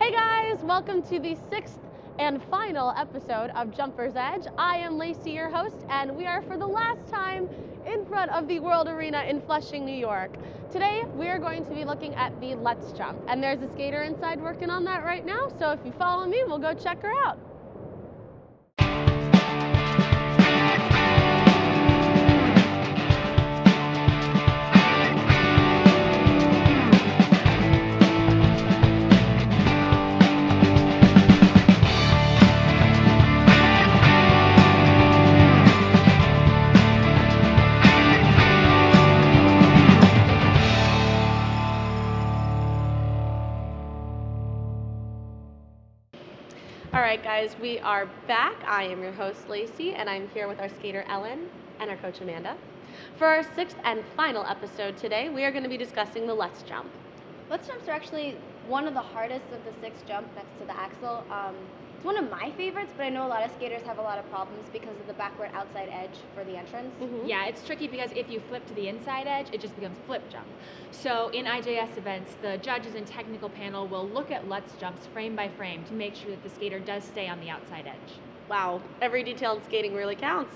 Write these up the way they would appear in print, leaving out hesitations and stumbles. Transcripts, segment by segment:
Hey guys, welcome to the sixth and final episode of Jumper's Edge. I am Lacey, your host, and we are for the last time in front of the World Arena in Flushing, New York. Today, we are going to be looking at the Lutz jump, and there's a skater inside working on that right now, so if you follow me, we'll go check her out. All right, guys, we are back. I am your host, Lacey, and I'm here with our skater, Ellen, and our coach, Amanda. For our sixth and final episode today, we are going to be discussing the Lutz jump. Lutz jumps are actually one of the hardest of the six jump next to the axle. It's one of my favorites, but I know a lot of skaters have a lot of problems because of the backward outside edge for the entrance. Mm-hmm. Yeah, it's tricky because if you flip to the inside edge, it just becomes flip jump. So in IJS events, the judges and technical panel will look at Lutz jumps frame by frame to make sure that the skater does stay on the outside edge. Wow, every detail in skating really counts.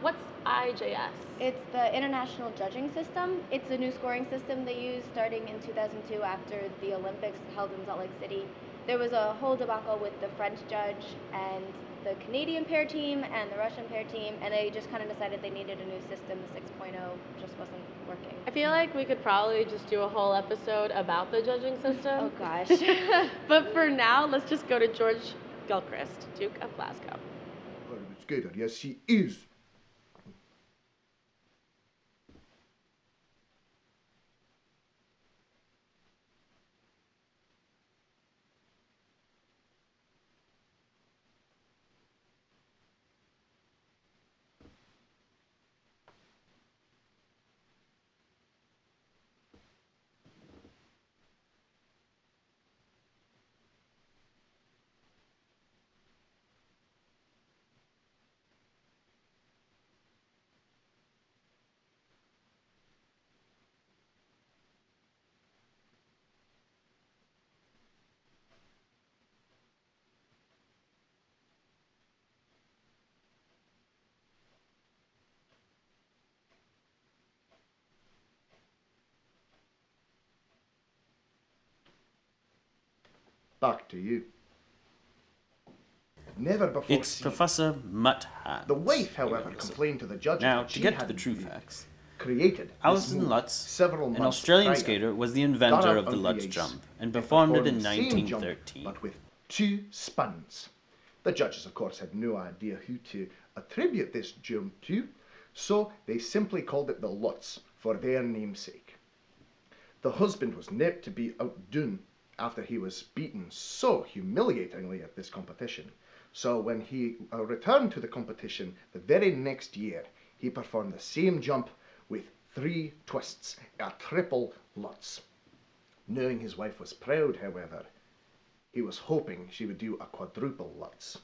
What's IJS? It's the International Judging System. It's a new scoring system they used starting in 2002 after the Olympics held in Salt Lake City. There was a whole debacle with the French judge and the Canadian pair team and the Russian pair team, and they just kind of decided they needed a new system. The 6.0 just wasn't working. I feel like we could probably just do a whole episode about the judging system. Oh gosh. But for now, let's just go to George Gilchrist, Duke of Glasgow. Very good skater, yes, she is. Back to you. Never before It's seen. Professor Mutt Hands. The wife, however, Here, listen. complained to the judges Now, that to she get to the hadn't true been facts, created this Alison move Lutz, several an months Australian prior, skater, was the got inventor out of the on Lutz ice jump and and performed it in the same jump, 1913. but with 2 spins. The judges, of course, had no idea who to attribute this jump to, so they simply called it the Lutz for their namesake. The husband was not to be outdone after he was beaten so humiliatingly at this competition. So when he returned to the competition the very next year, he performed the same jump with 3 twists, a triple Lutz. Knowing his wife was proud, however, he was hoping she would do a quadruple Lutz.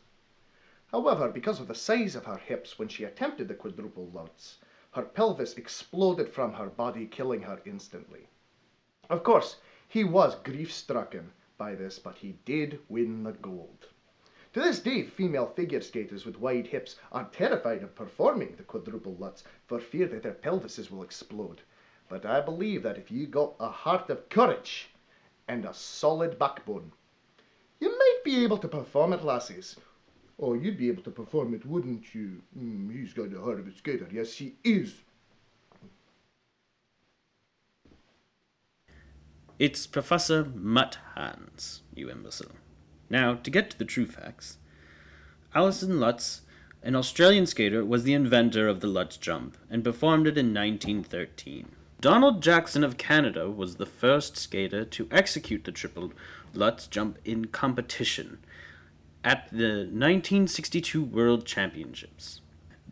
However, because of the size of her hips when she attempted the quadruple Lutz, her pelvis exploded from her body, killing her instantly. Of course, he was grief-stricken by this, but he did win the gold. To this day, female figure skaters with wide hips are terrified of performing the quadruple Lutz for fear that their pelvises will explode. But I believe that if you got a heart of courage and a solid backbone, you might be able to perform it, lassies. Oh, you'd be able to perform it, wouldn't you? He's got the heart of a skater. Yes, he is. It's Professor Mutt Hands, you imbecile. Now, to get to the true facts, Alison Lutz, an Australian skater, was the inventor of the Lutz jump and performed it in 1913. Donald Jackson of Canada was the first skater to execute the triple Lutz jump in competition at the 1962 World Championships.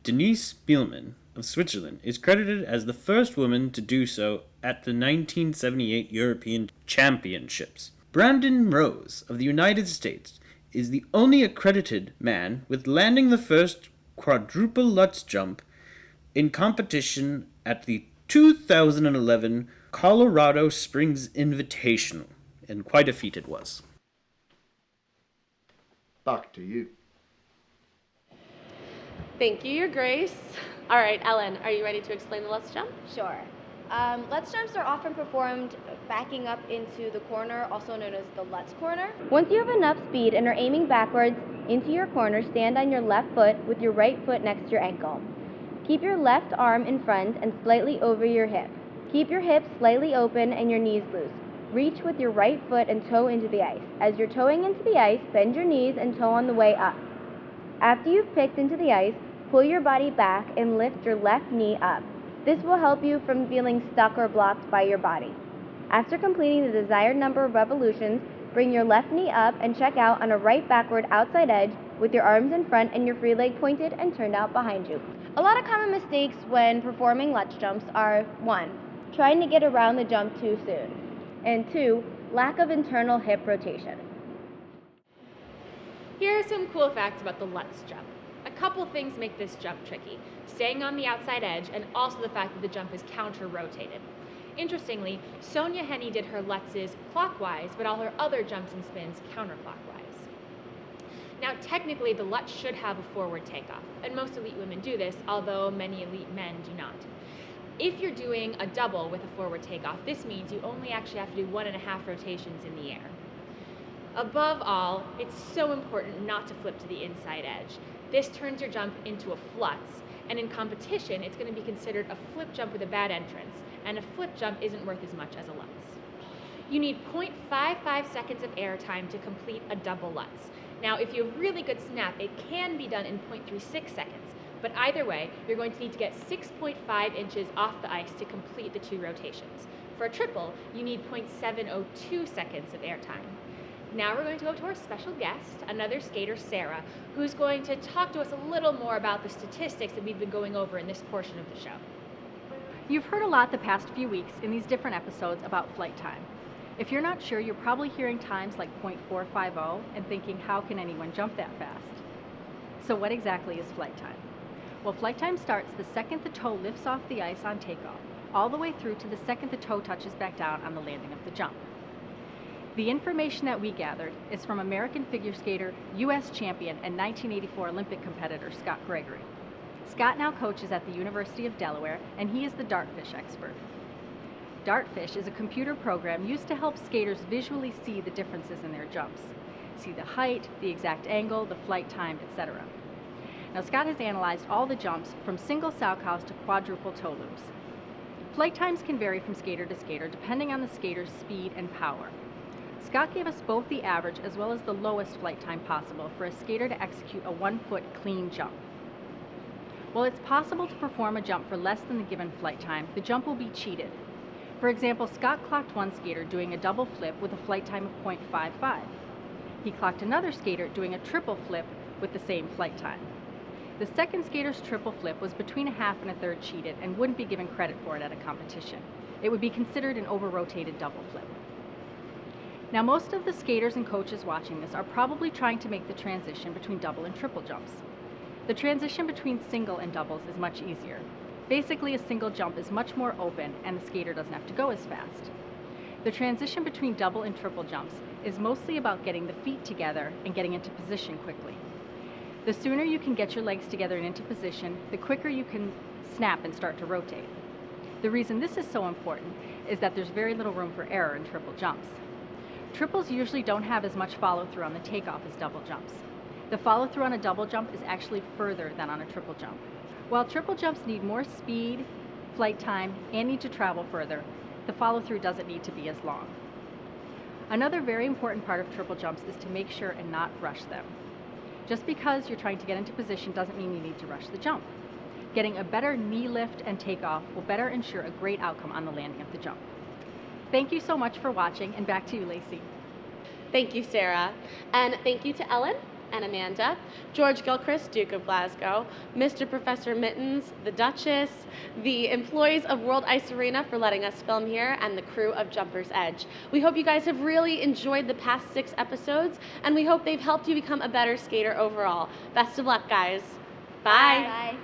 Denise Spielmann of Switzerland is credited as the first woman to do so at the 1978 European Championships. Brandon Rose of the United States is the only accredited man with landing the first quadruple Lutz jump in competition at the 2011 Colorado Springs Invitational, and quite a feat it was. Back to you. Thank you, Your Grace. All right, Ellen, are you ready to explain the Lutz jump? Sure. Lutz jumps are often performed backing up into the corner, also known as the Lutz corner. Once you have enough speed and are aiming backwards into your corner, stand on your left foot with your right foot next to your ankle. Keep your left arm in front and slightly over your hip. Keep your hips slightly open and your knees loose. Reach with your right foot and toe into the ice. As you're toeing into the ice, bend your knees and toe on the way up. After you've picked into the ice, pull your body back and lift your left knee up. This will help you from feeling stuck or blocked by your body. After completing the desired number of revolutions, bring your left knee up and check out on a right backward outside edge with your arms in front and your free leg pointed and turned out behind you. A lot of common mistakes when performing Lutz jumps are 1. Trying to get around the jump too soon, and 2. Lack of internal hip rotation. Here are some cool facts about the Lutz jump. A couple things make this jump tricky: staying on the outside edge and also the fact that the jump is counter-rotated. Interestingly, Sonja Henie did her Lutzes clockwise, but all her other jumps and spins counterclockwise. Now, technically, the Lutz should have a forward takeoff, and most elite women do this, although many elite men do not. If you're doing a double with a forward takeoff, this means you only actually have to do 1.5 rotations in the air. Above all, it's so important not to flip to the inside edge. This turns your jump into a flutz, and in competition, it's going to be considered a flip jump with a bad entrance, and a flip jump isn't worth as much as a Lutz. You need 0.55 seconds of air time to complete a double Lutz. Now, if you have really good snap, it can be done in 0.36 seconds, but either way, you're going to need to get 6.5 inches off the ice to complete the 2 rotations. For a triple, you need 0.702 seconds of air time. Now we're going to go to our special guest, another skater, Sarah, who's going to talk to us a little more about the statistics that we've been going over in this portion of the show. You've heard a lot the past few weeks in these different episodes about flight time. If you're not sure, you're probably hearing times like 0.450 and thinking, how can anyone jump that fast? So what exactly is flight time? Well, flight time starts the second the toe lifts off the ice on takeoff, all the way through to the second the toe touches back down on the landing of the jump. The information that we gathered is from American figure skater, U.S. champion, and 1984 Olympic competitor Scott Gregory. Scott now coaches at the University of Delaware, and he is the dartfish expert. Dartfish is a computer program used to help skaters visually see the differences in their jumps, see the height, the exact angle, the flight time, etc. Now, Scott has analyzed all the jumps from single Salchows to quadruple toe loops. Flight times can vary from skater to skater depending on the skater's speed and power. Scott gave us both the average as well as the lowest flight time possible for a skater to execute a 1-foot clean jump. While it's possible to perform a jump for less than the given flight time, the jump will be cheated. For example, Scott clocked one skater doing a double flip with a flight time of 0.55. He clocked another skater doing a triple flip with the same flight time. The second skater's triple flip was between a half and a third cheated and wouldn't be given credit for it at a competition. It would be considered an over-rotated double flip. Now, most of the skaters and coaches watching this are probably trying to make the transition between double and triple jumps. The transition between single and doubles is much easier. Basically, a single jump is much more open and the skater doesn't have to go as fast. The transition between double and triple jumps is mostly about getting the feet together and getting into position quickly. The sooner you can get your legs together and into position, the quicker you can snap and start to rotate. The reason this is so important is that there's very little room for error in triple jumps. Triples usually don't have as much follow-through on the takeoff as double jumps. The follow-through on a double jump is actually further than on a triple jump. While triple jumps need more speed, flight time, and need to travel further, the follow-through doesn't need to be as long. Another very important part of triple jumps is to make sure and not rush them. Just because you're trying to get into position doesn't mean you need to rush the jump. Getting a better knee lift and takeoff will better ensure a great outcome on the landing of the jump. Thank you so much for watching, and back to you, Lacey. Thank you, Sarah. And thank you to Ellen and Amanda, George Gilchrist, Duke of Glasgow, Mr. Professor Mittens, the Duchess, the employees of World Ice Arena for letting us film here, and the crew of Jumper's Edge. We hope you guys have really enjoyed the past 6 episodes, and we hope they've helped you become a better skater overall. Best of luck, guys. Bye. Bye.